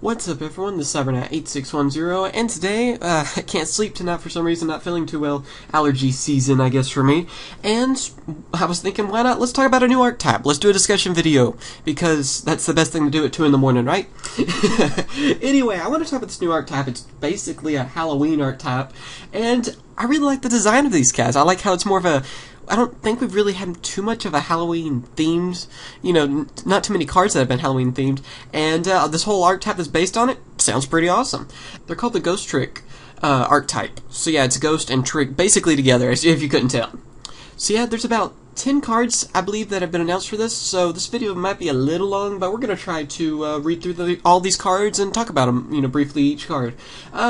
What's up everyone, this is CyberKnight 8610, and today, I can't sleep tonight for some reason, not feeling too well. Allergy season, I guess, for me. And I was thinking, why not, let's talk about a new archetype. Let's do a discussion video, because that's the best thing to do at 2 in the morning, right? Anyway, I want to talk about this new archetype. It's basically a Halloween archetype, and I really like the design of these guys. I like how it's more of a... I don't think we've really had too much of a Halloween themed, not too many cards that have been Halloween themed, and this whole archetype that's based on it sounds pretty awesome. They're called the Ghostrick archetype. So yeah, it's Ghost and Trick basically together, if you couldn't tell. So yeah, there's about 10 cards, I believe, that have been announced for this, so this video might be a little long, but we're going to try to read through all these cards and talk about them, briefly each card.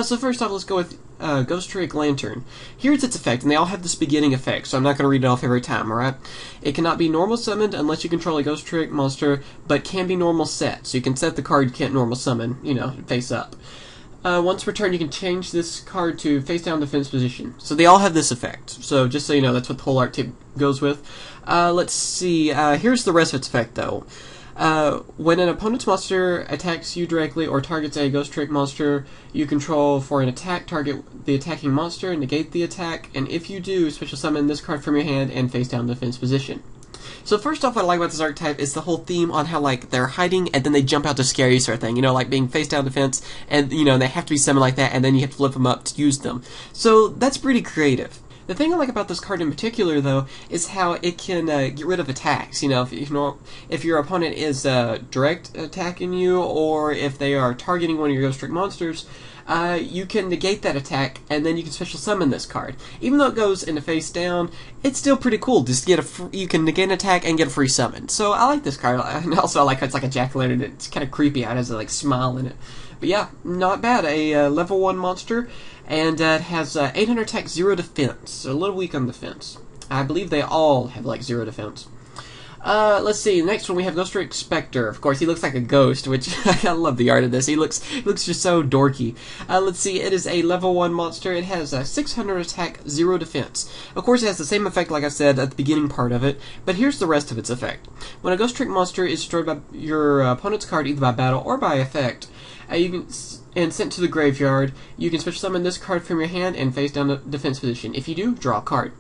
So first off, let's go with Ghostrick Lantern. Here's its effect, and they all have this beginning effect, so I'm not going to read it off every time, alright? It cannot be normal summoned unless you control a Ghostrick monster, but can be normal set, so you can set the card you can't normal summon, face up. Once per turn, you can change this card to face down defense position. So they all have this effect. So just so you know, that's what the whole archetype goes with. Let's see. Here's the rest of its effect, though. When an opponent's monster attacks you directly or targets a Ghostrick monster you control for an attack, target the attacking monster, negate the attack, and if you do, special summon this card from your hand and face down defense position. So first off, what I like about this archetype is the whole theme on how, they're hiding and then they jump out to scare you sort of thing. Like being face down defense, and, they have to be summoned like that, and then you have to flip them up to use them. So that's pretty creative. The thing I like about this card in particular, though, is how it can get rid of attacks. If your opponent is direct attacking you, or if they are targeting one of your Ghostrick monsters, you can negate that attack, and then you can special summon this card. Even though it goes into face down, it's still pretty cool. Just get you can negate an attack and get a free summon. So I like this card, and also I like how it's like a jack-o'-lantern. It's kind of creepy. It has a smile in it. But yeah, not bad. A level 1 monster, and it has 800 attack, 0 defense. So a little weak on defense. I believe they all have 0 defense. Let's see, the next one we have Ghostrick Spectre. Of course, he looks like a ghost, which I love the art of this. He looks just so dorky. Let's see, it is a level 1 monster. It has 600 attack, 0 defense. Of course, it has the same effect, like I said, at the beginning part of it, but here's the rest of its effect. When a Ghostrick monster is destroyed by your opponent's card, either by battle or by effect, and sent to the graveyard, you can special summon this card from your hand and face down the defense position. If you do, draw a card.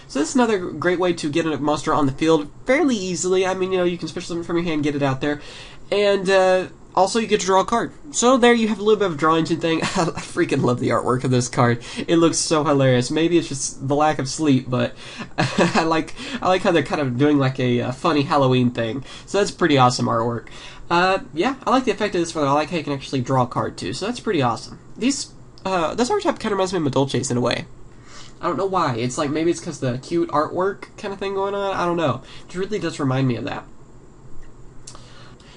So this is another great way to get a monster on the field fairly easily. I mean, you can special summon from your hand, get it out there, and also you get to draw a card. So there you have a little bit of a draw engine thing. I freaking love the artwork of this card. It looks so hilarious. Maybe it's just the lack of sleep, but I like how they're kind of doing a funny Halloween thing. So that's pretty awesome artwork. Yeah, I like the effect of this one. I like how you can actually draw a card too. So that's pretty awesome. This archetype kind of reminds me of Madolche's in a way. I don't know why. It's maybe it's because the cute artwork kind of thing going on. I don't know. It really does remind me of that.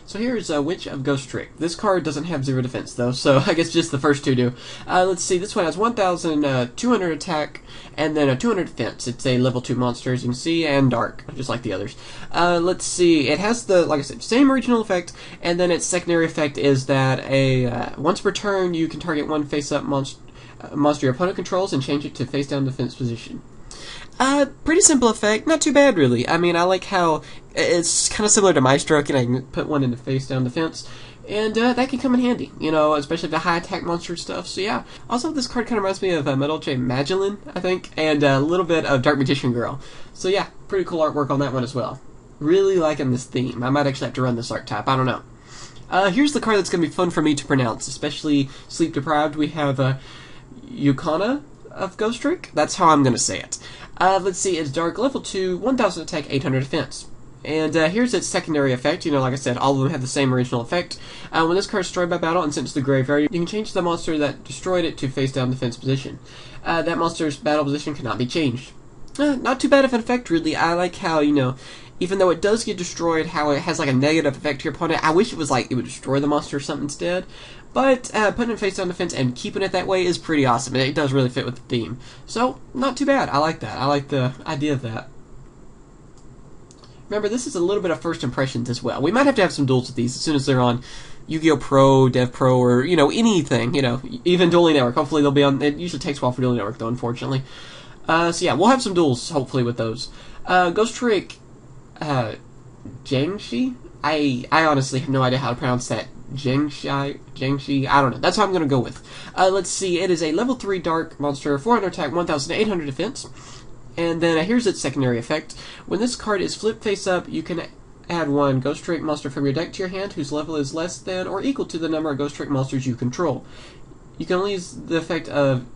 So here's Witch of Ghostrick. This card doesn't have 0 defense, though, so I guess just the first two do. Let's see, this one has 1,200 attack, and then 200 defense. It's a level 2 monster, as you can see, and dark, just like the others. Let's see, it has the, like I said, same original effect, and then its secondary effect is that once per turn, you can target one face-up monster your opponent controls and change it to face-down defense position. Pretty simple effect, not too bad really. I mean, I like how it's kind of similar to my stroke, and I can put one into face-down defense, and that can come in handy, especially the high-attack monster stuff, so yeah. Also, this card kind of reminds me of Madolche Magellin, I think, and a little bit of Dark Magician Girl. So yeah, pretty cool artwork on that one as well. Really liking this theme. I might actually have to run this archetype, I don't know. Here's the card that's going to be fun for me to pronounce, especially sleep-deprived. We have Yugioh of Ghostrick. That's how I'm going to say it. Let's see, it's dark, level 2, 1,000 attack, 800 defense. And here's its secondary effect. Like I said, all of them have the same original effect. When this card is destroyed by battle and sent to the graveyard, you can change the monster that destroyed it to face-down defense position. That monster's battle position cannot be changed. Not too bad of an effect, really. I like how, even though it does get destroyed, how it has a negative effect to your opponent. I wish it was it would destroy the monster or something instead. But putting it face down defense and keeping it that way is pretty awesome. It does really fit with the theme. So, not too bad. I like that. I like the idea of that. Remember, this is a little bit of first impressions as well. We might have to have some duels with these as soon as they're on Yu-Gi-Oh! Pro, Dev Pro, or, anything, even Dueling Network. Hopefully they'll be on. It usually takes a while for Dueling Network, though, unfortunately. So yeah, we'll have some duels, hopefully, with those. Ghostrick Jangshi? I honestly have no idea how to pronounce that Jangshi, I don't know. That's what I'm going to go with. Let's see, it is a level 3 dark monster, 400 attack, 1800 defense. And then here's its secondary effect. When this card is flipped face up, you can add one Ghostrick monster from your deck to your hand whose level is less than or equal to the number of Ghostrick monsters you control. You can only use the effect of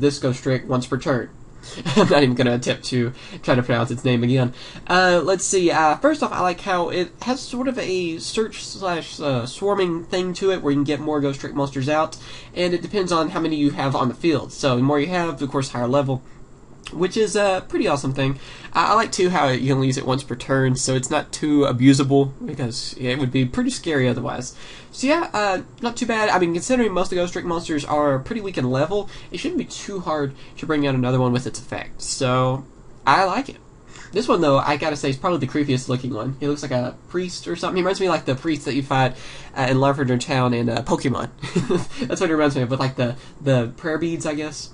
this Ghostrick once per turn. I'm not even going to attempt to try to pronounce its name again. Let's see. First off, I like how it has sort of a search/swarming thing to it, where you can get more Ghostrick monsters out, and it depends on how many you have on the field. So the more you have, of course, higher level, which is a pretty awesome thing. I like, too, how you can only use it once per turn, so it's not too abusable, because it would be pretty scary otherwise. So yeah, not too bad. I mean, considering most of the Ghostrick monsters are pretty weak in level, it shouldn't be too hard to bring out another one with its effect. So, I like it. This one, though, I gotta say, is probably the creepiest looking one. He looks like a priest or something. He reminds me like the priest that you fight in Lavender Town in Pokemon. That's what he reminds me of, with like the prayer beads, I guess.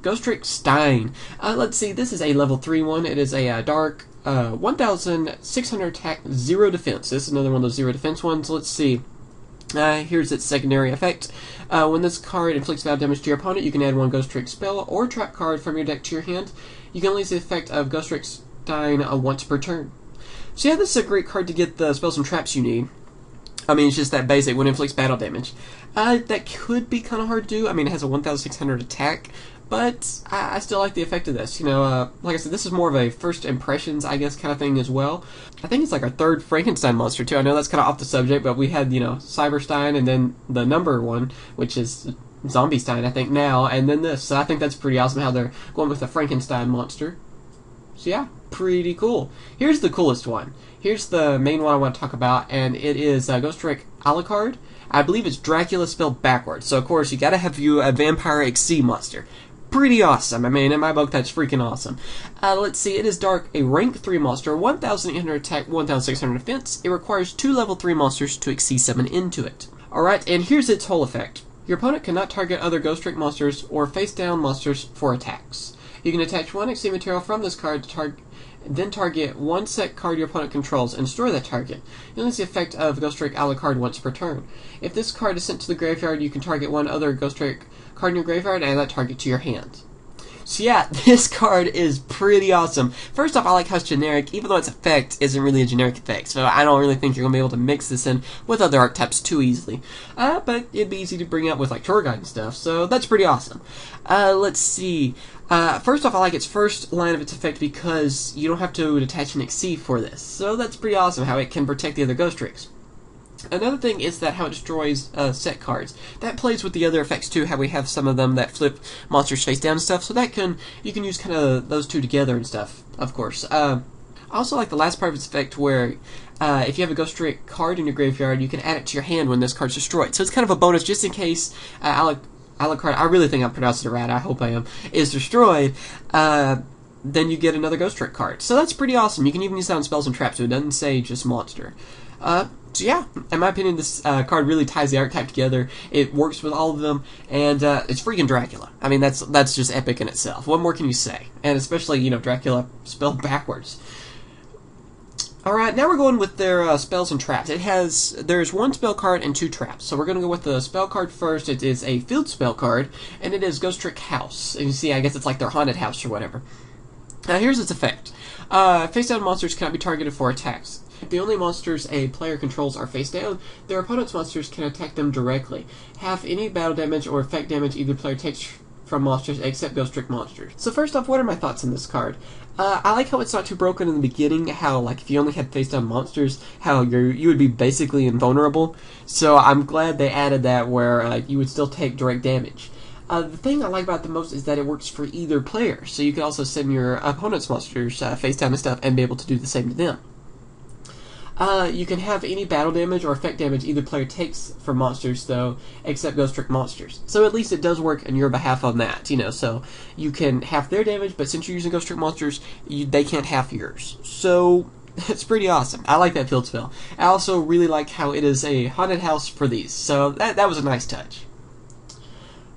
Ghostrick Stein. Let's see, this is a level 3 one. It is a dark 1600 attack, 0 defense. This is another one of those 0 defense ones. Let's see. Here's its secondary effect. When this card inflicts battle damage to your opponent, you can add one Ghostrick spell or trap card from your deck to your hand. You can only use the effect of Ghostrick Stein once per turn. So yeah, this is a great card to get the spells and traps you need. I mean, it's just that basic when it inflicts battle damage. That could be kind of hard to do. I mean, it has a 1600 attack, but I still like the effect of this. You know, like I said, this is more of a first impressions, I guess, kind of thing as well. I think it's like our third Frankenstein monster, too. I know that's kind of off the subject, but we had, you know, Cyberstein, and then the number one, which is Zombie Stein, I think, now, and then this. So I think that's pretty awesome how they're going with the Frankenstein monster. So yeah, pretty cool. Here's the coolest one. Here's the main one I want to talk about, and it is Ghostrick Alucard. I believe it's Dracula spelled backwards, so of course you gotta have a Vampire XC monster. Pretty awesome. I mean, in my book, that's freaking awesome. Let's see, it is dark, a rank 3 monster, 1800 attack, 1600 defense. It requires 2 level 3 monsters to exceed 7 into it. Alright, and here's its whole effect. Your opponent cannot target other Ghostrick monsters or face-down monsters for attacks. You can attach one XC material from this card to then target one set card your opponent controls and destroy that target. You only use the effect of Ghostrick Alucard once per turn. If this card is sent to the graveyard, you can target one other Ghostrick card in your graveyard and add that target to your hand. So yeah, this card is pretty awesome. First off, I like how it's generic, even though its effect isn't really a generic effect, so I don't really think you're going to be able to mix this in with other archetypes too easily. But it'd be easy to bring up with like Tour Guide and stuff, so that's pretty awesome. Let's see. First off, I like its first line of its effect because you don't have to attach an XC for this, so that's pretty awesome how it can protect the other Ghostricks. Another thing is that how it destroys set cards. That plays with the other effects too, how we have some of them that flip monsters face down and stuff, so that you can use kind of those two together and stuff, of course. I also like the last part of its effect where if you have a Ghostrick card in your graveyard, you can add it to your hand when this card's destroyed. So it's kind of a bonus just in case Alucard, I really think I'm pronouncing it right, I hope I am, is destroyed. Then you get another Ghostrick card. So that's pretty awesome. You can even use that on spells and traps, so it doesn't say just monster. So yeah, in my opinion, this card really ties the archetype together. It works with all of them, and it's freaking Dracula. I mean, that's just epic in itself. What more can you say? And especially, you know, Dracula spelled backwards. Alright, now we're going with their spells and traps. There's one spell card and 2 traps. So we're going to go with the spell card first. It is a field spell card, and it is Ghostrick House. And you see, I guess it's like their haunted house or whatever. Now here's its effect. Face-down monsters cannot be targeted for attacks. If the only monsters a player controls are face down, their opponent's monsters can attack them directly. Half any battle damage or effect damage either player takes from monsters except Ghostrick monsters. So first off, what are my thoughts on this card? I like how it's not too broken in the beginning, how like if you only had face down monsters, how you would be basically invulnerable. So I'm glad they added that where you would still take direct damage. The thing I like about it the most is that it works for either player, so you can also send your opponent's monsters face down and stuff and be able to do the same to them. You can have any battle damage or effect damage either player takes from monsters, though, except Ghostrick monsters. So at least it does work on your behalf on that, you know, so you can half their damage, but since you're using Ghostrick monsters, they can't half yours. So it's pretty awesome. I like that field spell. I also really like how it is a haunted house for these, so that was a nice touch.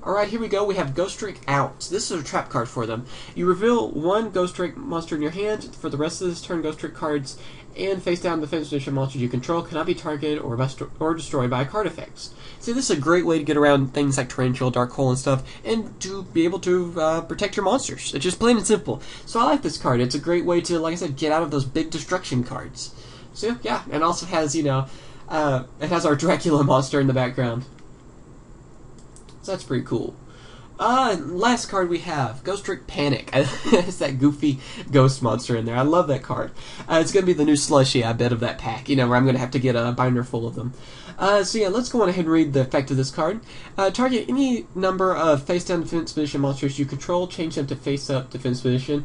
Alright, here we go. We have Ghostrick out. This is a trap card for them. You reveal one Ghostrick monster in your hand. For the rest of this turn, Ghostrick cards and face down defense position monsters you control cannot be targeted or destroyed by card effects. See, this is a great way to get around things like Tarantula, Dark Hole, and stuff, and to be able to protect your monsters. It's just plain and simple. So I like this card. It's a great way to, like I said, get out of those big destruction cards. So yeah, and also has, you know, it has our Dracula monster in the background. So that's pretty cool. Last card we have, Ghostrick Panic. It's that goofy ghost monster in there. I love that card. It's going to be the new slushie, I bet, of that pack, you know, where I'm going to have to get a binder full of them. So yeah, let's go on ahead and read the effect of this card. Target any number of face-down defense position monsters you control, change them to face-up defense position,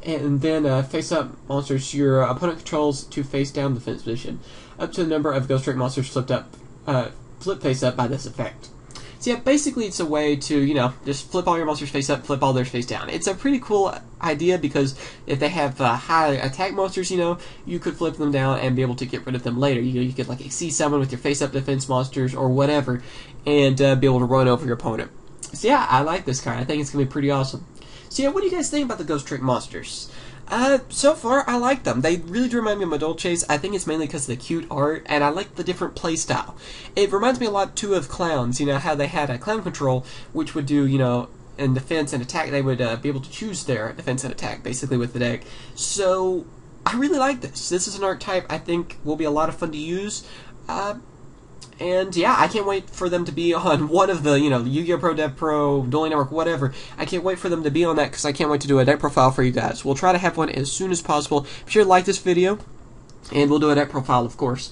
and then face-up monsters your opponent controls to face-down defense position, up to the number of Ghostrick monsters flip face-up by this effect. So yeah, basically it's a way to, you know, just flip all your monsters face up, flip all theirs face down. It's a pretty cool idea because if they have high attack monsters, you know, you could flip them down and be able to get rid of them later. You could like see someone with your face up defense monsters or whatever and be able to run over your opponent. So yeah, I like this card. I think it's going to be pretty awesome. So yeah, what do you guys think about the Ghostrick Monsters? So far, I like them. They really do remind me of my Dolces. I think it's mainly because of the cute art, and I like the different playstyle. It reminds me a lot, too, of Clowns. You know, how they had a Clown Control, which would do, you know, in defense and attack, they would be able to choose their defense and attack, basically, with the deck. So, I really like this. This is an archetype I think will be a lot of fun to use. And yeah, I can't wait for them to be on one of the, you know, Yu-Gi-Oh! Pro, Dev Pro, Dueling Network, whatever. I can't wait for them to be on that because I can't wait to do a deck profile for you guys. We'll try to have one as soon as possible. Be sure to like this video, and we'll do a deck profile, of course.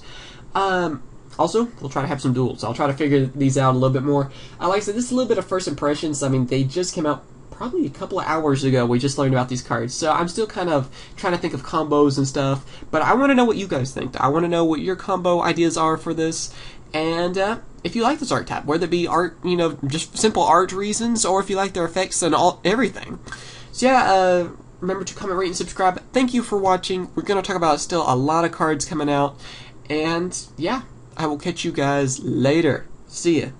Also, we'll try to have some duels. I'll try to figure these out a little bit more. Like I said, this is a little bit of first impressions. I mean, they just came out probably a couple of hours ago. We just learned about these cards, so I'm still kind of trying to think of combos and stuff. But I want to know what you guys think. I want to know what your combo ideas are for this. And if you like this archetype, whether it be art, you know, just simple art reasons, or if you like their effects and everything. So yeah, remember to comment, rate, and subscribe. Thank you for watching. We're going to talk about still a lot of cards coming out. And yeah, I will catch you guys later. See ya.